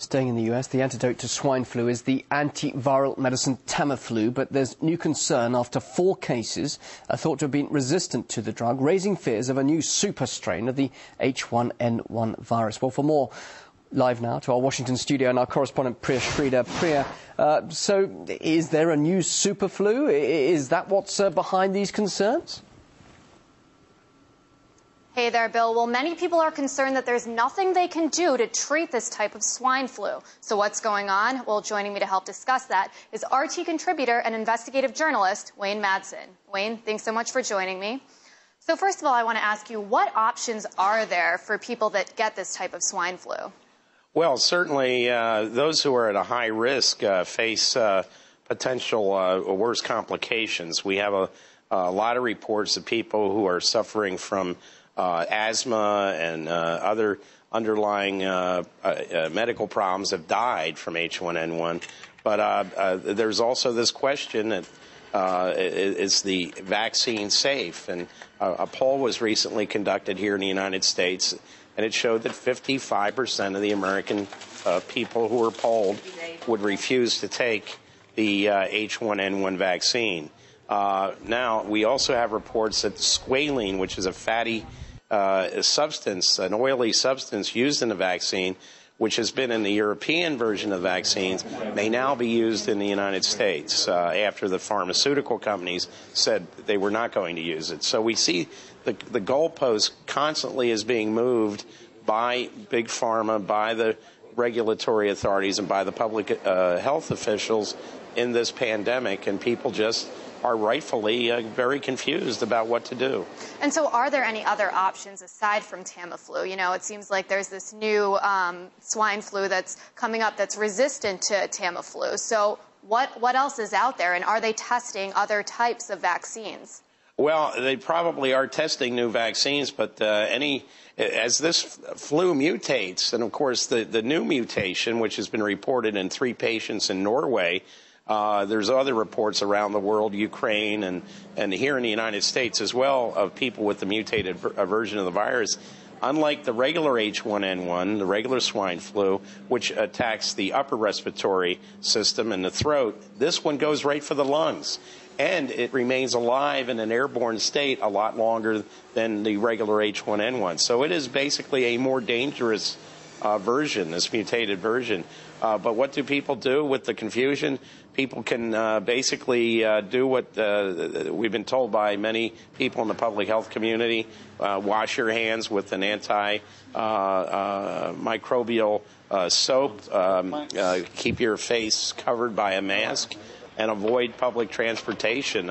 Staying in the US, the antidote to swine flu is the antiviral medicine Tamiflu, but there's new concern after 4 cases are thought to have been resistant to the drug, raising fears of a new super strain of the H1N1 virus. Well, for more, live now to our Washington studio and our correspondent Priya Sridhar. Priya, so is there a new super flu? Is that what's behind these concerns? Hey there, Bill. Well, many people are concerned that there's nothing they can do to treat this type of swine flu. So what's going on? Well, joining me to help discuss that is RT contributor and investigative journalist Wayne Madsen. Wayne, thanks so much for joining me. So first of all, I want to ask you, what options are there for people that get this type of swine flu? Well, certainly those who are at a high risk face potential worse complications. We have a lot of reports of people who are suffering from asthma and other underlying medical problems have died from H1N1. But there's also this question that is the vaccine safe? And a poll was recently conducted here in the United States, and it showed that 55% of the American people who were polled would refuse to take the H1N1 vaccine. Now, we also have reports that squalene, which is a fatty substance, an oily substance used in the vaccine, which has been in the European version of vaccines, may now be used in the United States after the pharmaceutical companies said they were not going to use it. So we see the goalpost constantly is being moved by big pharma, by the regulatory authorities, and by the public health officials in this pandemic, and people just are rightfully very confused about what to do. And so are there any other options aside from Tamiflu? You know, it seems like there's this new swine flu that's coming up that's resistant to Tamiflu. So what else is out there, and are they testing other types of vaccines? Well, they probably are testing new vaccines, but as this flu mutates, and of course the new mutation, which has been reported in 3 patients in Norway, there's other reports around the world, Ukraine, and here in the United States as well, of people with the mutated version of the virus. Unlike the regular H1N1, the regular swine flu, which attacks the upper respiratory system and the throat, this one goes right for the lungs. And it remains alive in an airborne state a lot longer than the regular H1N1. So it is basically a more dangerous version, this mutated version. But what do people do with the confusion? People can basically do what we've been told by many people in the public health community. Wash your hands with an antimicrobial soap. Keep your face covered by a mask, and avoid public transportation.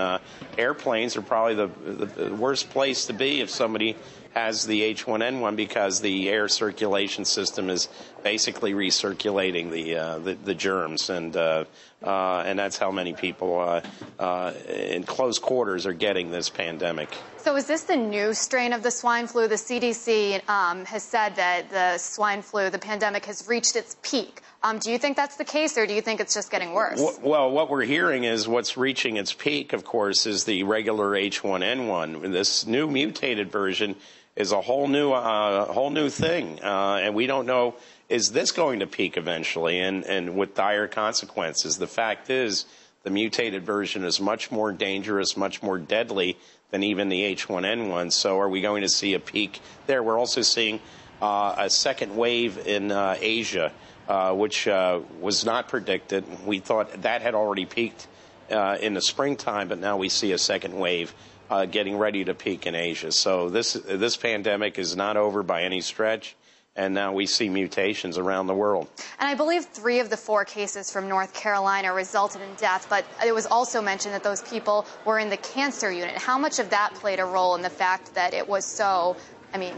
Airplanes are probably the worst place to be if somebody has the H1N1, because the air circulation system is basically recirculating the germs, and that's how many people in close quarters are getting this pandemic. So is this the new strain of the swine flu? The CDC has said that the swine flu, the pandemic, has reached its peak. Do you think that's the case, or do you think it's just getting worse? Well, what we're hearing is what's reaching its peak, of course, is the regular H1N1. This new mutated version is a whole new thing, and we don't know, is this going to peak eventually, and with dire consequences. The fact is, the mutated version is much more dangerous, much more deadly than even the H1N1. So are we going to see a peak there? We're also seeing a second wave in Asia, which was not predicted. We thought that had already peaked in the springtime, but now we see a second wave getting ready to peak in Asia. So this pandemic is not over by any stretch, and now we see mutations around the world. And I believe 3 of the 4 cases from North Carolina resulted in death, but it was also mentioned that those people were in the cancer unit. How much of that played a role in the fact that it was so,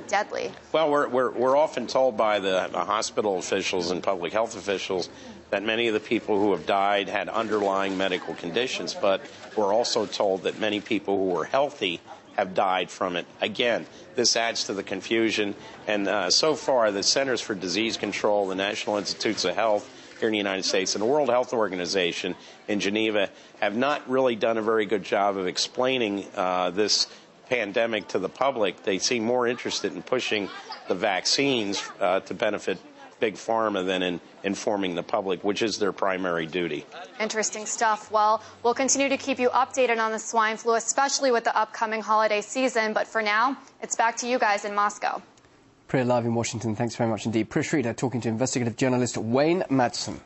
deadly? Well, we're often told by the hospital officials and public health officials that many of the people who have died had underlying medical conditions, but we're also told that many people who were healthy have died from it. Again, this adds to the confusion, and so far the Centers for Disease Control, the National Institutes of Health here in the United States, and the World Health Organization in Geneva have not really done a very good job of explaining this pandemic to the public. They seem more interested in pushing the vaccines to benefit Big Pharma than in informing the public, which is their primary duty. Interesting stuff. Well, we'll continue to keep you updated on the swine flu, especially with the upcoming holiday season. But for now, it's back to you guys in Moscow. Priya live in Washington. Thanks very much indeed. Priya Sridhar talking to investigative journalist Wayne Madsen.